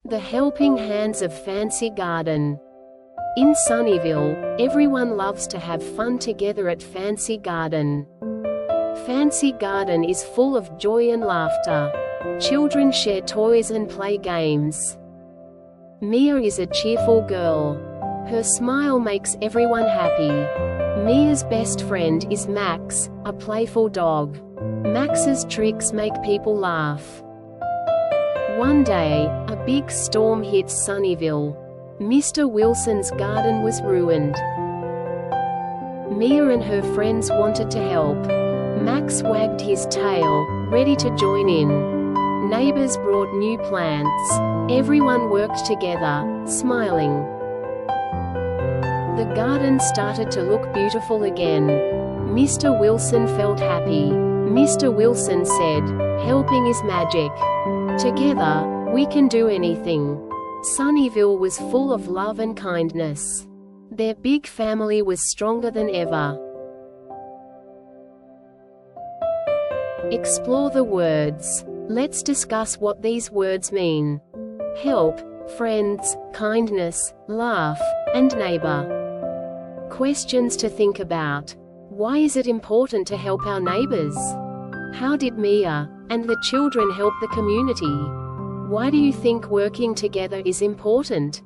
The helping hands of Fancy Garden. In Sunnyvale, everyone loves to have fun together at Fancy Garden. Fancy Garden is full of joy and laughter. Children share toys and play games. Mia is a cheerful girl. Her smile makes everyone happy. Mia's best friend is Max, a playful dog. Max's tricks make people laugh. One day, a big storm hit Sunnyvale. Mr. Wilson's garden was ruined. Mia and her friends wanted to help. Max wagged his tail, ready to join in. Neighbors brought new plants. Everyone worked together, smiling. The garden started to look beautiful again. Mr. Wilson felt happy. Mr. Wilson said, "Helping is magic. Together, we can do anything." Sunnyvale was full of love and kindness. Their big family was stronger than ever. Explore the words. Let's discuss what these words mean. Help, friends, kindness, laugh, and neighbor. Questions to think about. Why is it important to help our neighbors? How did Mia and the children help the community? Why do you think working together is important?